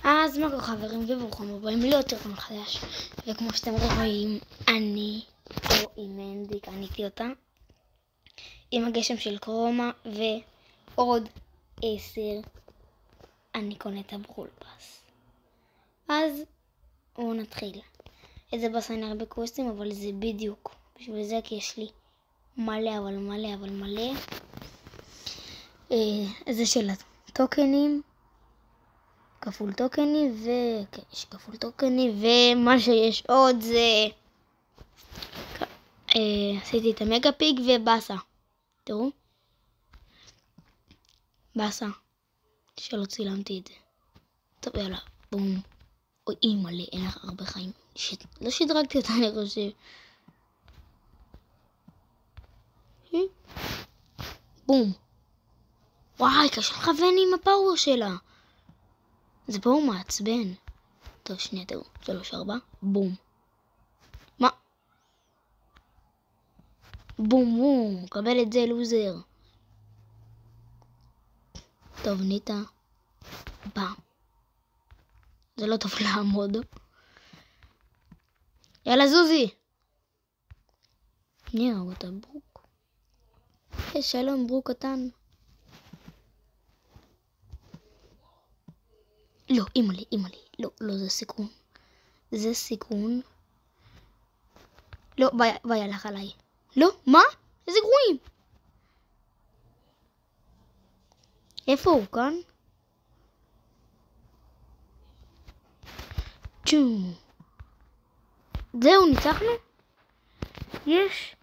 אז מה חברים וברוכים הבאים לתרגום חדש, וכמו שאתם רואים אני פה עם מנדי, קניתי אותה עם הגשם של קרומה ועוד 10 אני קונה את הברול פאס. אז בואו נתחיל. את זה בסיינה הרבה קווסטים, אבל זה בדיוק בשביל זה, כי יש לי מלא מלא זה של הטוקנים, כפול טוקני כפול טוקני, ומה שיש עוד זה עשיתי את המגה פיג ובאסה. תראו, באסה שלא צילמתי את זה. טוב יאללה, בום. אוי מלא, אין לך הרבה חיים. לא שדרגתי אותה, אני חושב. בום. וואי, קשה לכוון עם הפאוור שלה. זה פה הוא מעצבן. טוב, שנייה, תראו. 3, 4, בום. מה? בום בום, קבל את זה לוזר. טוב, ניטה. בא. זה לא טוב לעמוד. יאללה זוזי. נראה אותה ברוק. שלום ברוק קטן. לא, אימאלי. לא, זה סיכון. זה סיכון. לא, ביי הלך עליי. לא, מה? איזה גרועים. איפה הוא כאן? צ'ום. זהו, ניצחנו? יש.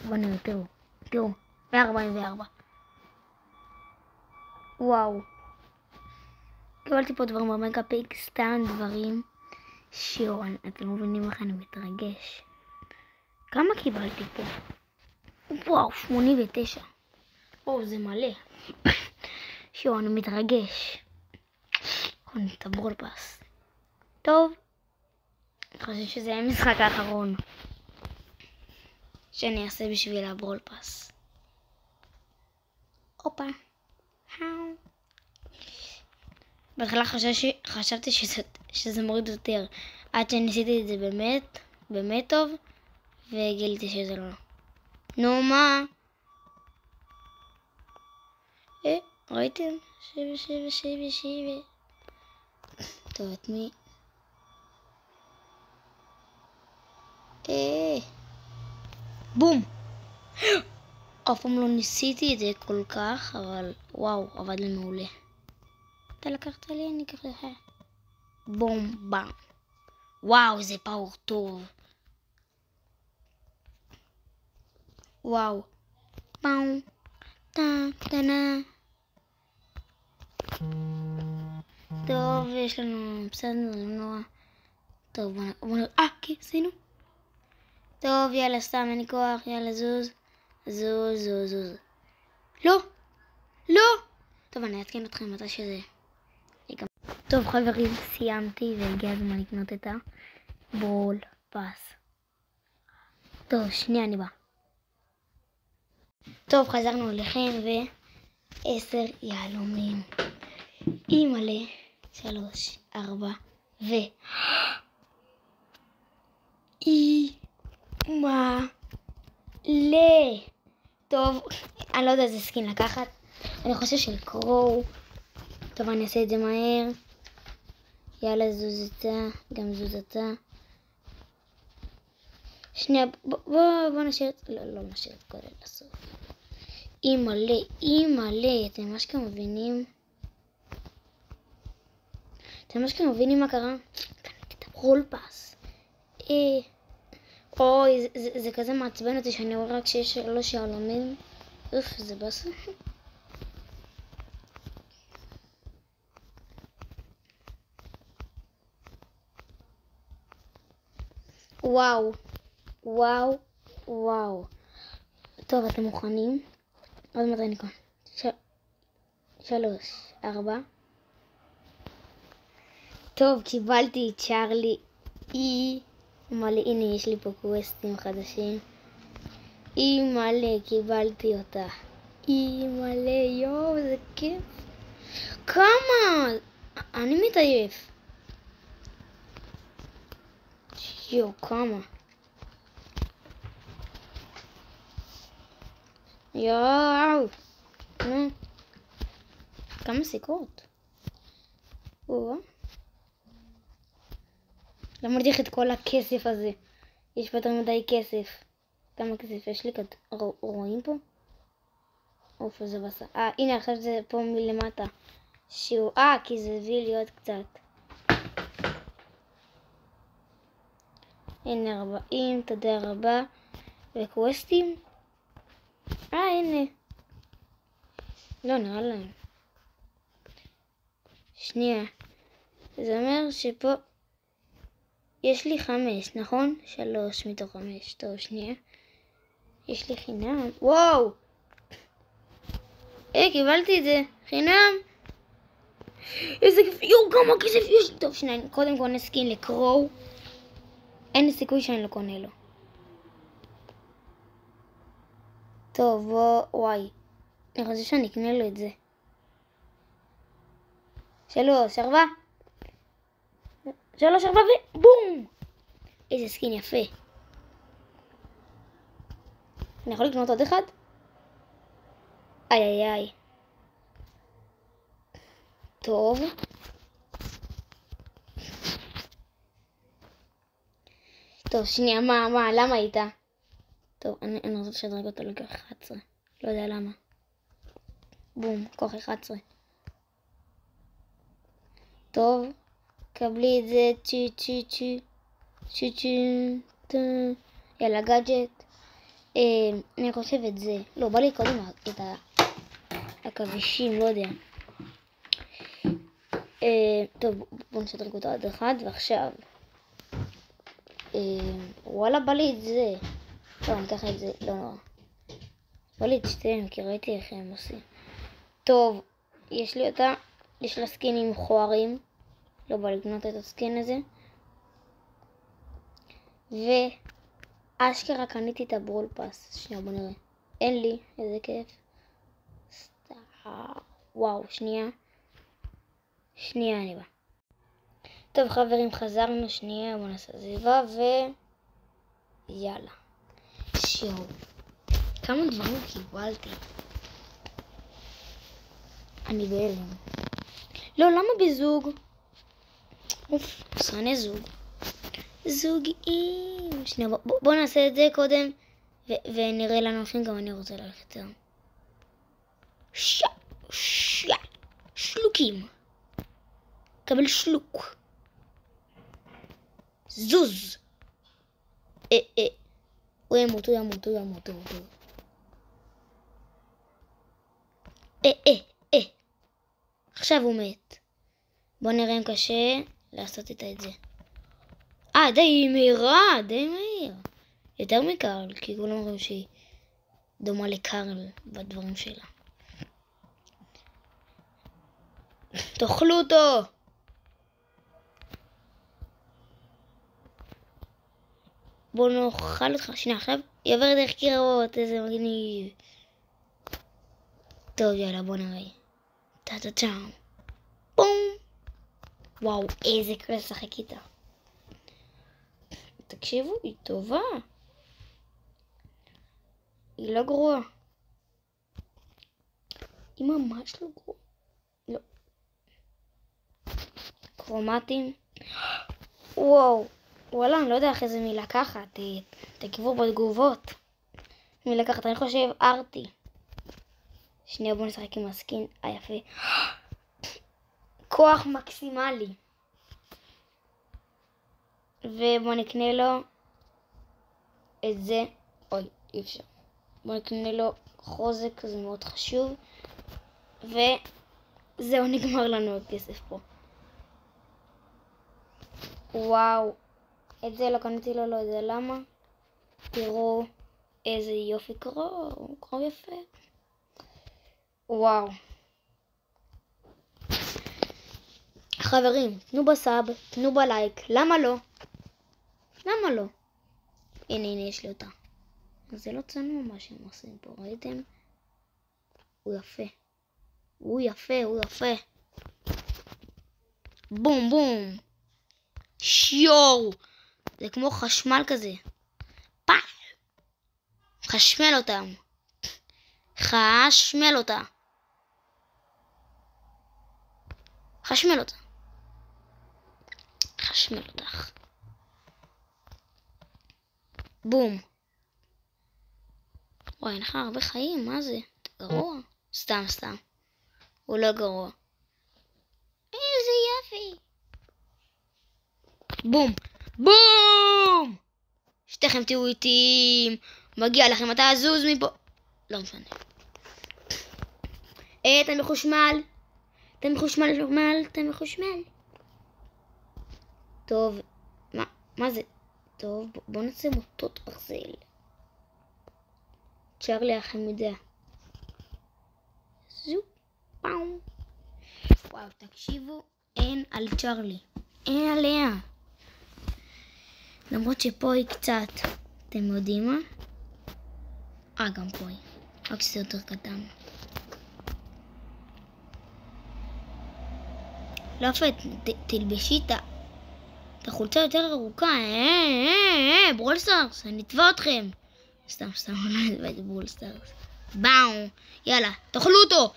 בוא נראה, תראו. 144. וואו. קיבלתי פה דברים במגה פיג, סתם דברים שיורן, אתם מבינים איך אני מתרגש. כמה קיבלתי פה? וואו, 89. או, זה מלא. שיורן, אני מתרגש. קונה את הברול פאס. טוב. אני חושב שזה היה המשחק האחרון שאני אעשה בשביל הברול פאס. הופה. בהתחלה חשבתי שזה מוריד יותר, עד שניסיתי את זה באמת טוב, וגיליתי שזה לא. נו מה? ראיתם? 7. טוב, את מי? בום! אף פעם לא ניסיתי את זה כל כך, אבל וואו, עבד לי מעולה. אתה לקחת לי, אני אקח לך. בום, בם. וואו, זה פאור טוב. וואו. פאו. טנה. טוב, יש לנו בסדר נורא. טוב, בוא נראה. כן, עשינו. טוב, יאללה, סתם, אין לי כוח. יאללה, זוז. לא. טוב, אני אעדכן אתכם מתי שזה. טוב חברים, סיימתי והגיע הזמן לקנות את הברול פאס. טוב, שנייה, אני בא. טוב, חזרנו אליכם ו10 יהלומים. אימא'לה. 3, 4 אימא'לה. טוב, אני לא יודע איזה סקין לקחת. אני חושב של קרו. טוב, אני אעשה את זה מהר. יאללה, זוזתה, גם זוזתה. שנייה, בוא נשאיר את... לא נשאיר את כל אלה לסוף. אימא'לה, אתם ממש כאן מבינים? מה קרה? קניתי את הברול פאס. אוי, זה כזה מעצבן אותי שאני רואה רק שיש 3 יהלומים. אוף, זה בסדר. וואו. טוב, אתם מוכנים? עוד מעט אני כאן. 3, 4. טוב, קיבלתי את צ'ארלי. מלא, הנה יש לי פה קווסטים חדשים. מלא, קיבלתי אותה. מלא, יואו, זה כיף. כמה? אני מתעייף. יו, כמה. יואו. נו. כמה סיכות. למה צריך את כל הכסף הזה? יש פה יותר מדי כסף. כמה כסף יש לי? רואים פה? אוף, זה בסדר. הנה עכשיו זה פה מלמטה. שהוא, כי זה הביא לי עוד קצת. הנה 40, תודה רבה. וקווסטים? הנה. לא, נראה להם. שנייה. זה אומר שפה יש לי 5, נכון? 3 מתוך 5. טוב, שנייה. יש לי חינם. וואו! קיבלתי את זה. חינם. איזה כיף. יואו, כמה כסף יש לי. טוב, שנייה. קודם כל נסקין לקרוא. אין סיכוי שאני לא קונה לו. טוב, וואי. אני חושב שאני אקנה לו את זה. 3, 4. 3, 4 ובום! איזה סקין יפה. אני יכול לקנות עוד אחד? איי. טוב. טוב, שנייה, מה, למה הייתה? טוב, אני רוצה לשדרג אותו לכוח 11. לא יודע למה. בום, כוח 11. טוב, קבלי את זה, צ'י, יאללה, גאדג'ט. אני חושב את זה. לא, בא לי קודם את הכבישים, לא יודע. טוב, בוא נשדרג אותו עד אחד, ועכשיו. וואלה, בא לי את זה. טוב, אני אקח את זה, לא נורא. בא לי את שתיהם, כי ראיתי איך הם עושים. טוב, יש לי אותה. יש לה סקינים מכוערים. לא בא לקנות את הסקין הזה. ואשכרה קניתי את הברול פאס. שנייה, בוא נראה. אין לי, איזה כיף. וואו, שנייה אני בא. טוב חברים, חזרנו. שנייה, בוא נעשה זיבה יאללה. כמה דברים קיבלתי. אני בהלם. לא, למה בזוג? אוף, שונא זוגים. שנייה, בוא נעשה את זה קודם ונראה לנו אופן. גם אני רוצה ללכת יותר. שלוקים. קבל שלוק. זוז. הוא ימות. עכשיו הוא מת. בוא נראה אם קשה לעשות את זה. די מהיר. יותר מקרל, כי כולם אומרים שהיא דומה לקרל בדברים שלה. תאכלו אותו. בוא נאכל אותך. שנייה, עכשיו יעבר דרך קירות. איזה מגניב. טוב, יאללה, בוא נראה. טה-טה-טאם. בום. וואו, איזה כיף לשחק איתה. תקשיבו, היא טובה. היא לא גרועה. היא ממש לא גרועה. לא. קרומטים. וואו. וואלה, אני לא יודע איך איזה מילה לקחת. תקבו בתגובות. מילה לקחת, אני חושב ארטי. שנייה, בוא נשחק עם הסקין היפה. כוח מקסימלי. ובוא נקנה לו את זה. אוי, אי אפשר. בוא נקנה לו חוזק, זה מאוד חשוב. וזהו, נגמר לנו הכסף פה. וואו. את זה לא קניתי לו, לא יודע למה. תראו איזה יופי קרוב יפה. וואו. חברים, תנו בסאב, תנו בלייק. למה לא? הנה, יש לי אותה. זה לא צנוע מה שהם עושים פה, ראיתם? הוא יפה. בום בום. שיור. זה כמו חשמל כזה. פאק. חשמל אותם. חשמל אותה. חשמל אותה. חשמל אותך. בום. וואי, אין לך הרבה חיים, מה זה? אתה גרוע? סתם. הוא לא גרוע. איזה יפי. בום. בום! שתיכם תהיו איטיים. מגיע לכם, אתה עזוז מפה. לא משנה. אתה מחושמל. אתה מחושמל. טוב. מה זה? טוב, בוא נעשה מוטות ברזל. צ'רלי החמודה. זו. פאום. וואו, תקשיבו. אין על צ'רלי. אין עליה. למרות שפה היא קצת. אתם יודעים מה? גם פה היא. רק שזה יותר קטן. לא אפת, תלבשי את החולצה יותר ארוכה. ברולסטארס, אני אתבע אתכם. סתם, אני אתבע את ברולסטארס. באו, יאללה, תאכלו אותו.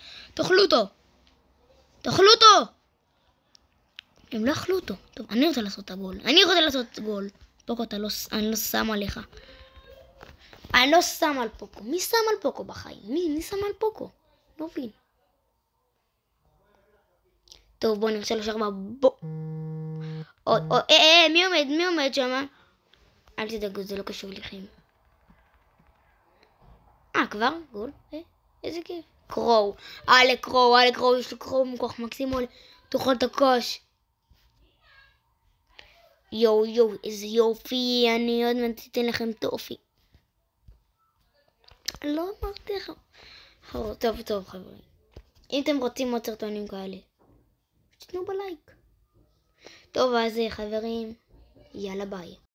הם לא אכלו אותו. טוב, אני רוצה לעשות את הגול. פוקו, אני לא שם עליך. אני לא שם על פוקו. מי שם על פוקו בחיים? מי שם על פוקו? לא מבין. טוב, בוא נרצה לו שרבה. מי עומד שם? אל תדאגו, זה לא קשור לכם. כבר? גול? איזה כיף. קרו, יש לו קרו מכוח מקסימול. תאכל את הקוש. יו, איזה יופי. אני עוד מעט אתן לכם טופי. לא אמרתי לך. טוב, חברים. אם אתם רוצים עוד סרטונים כאלה, תתנו בלייק. טוב, אז חברים, יאללה ביי.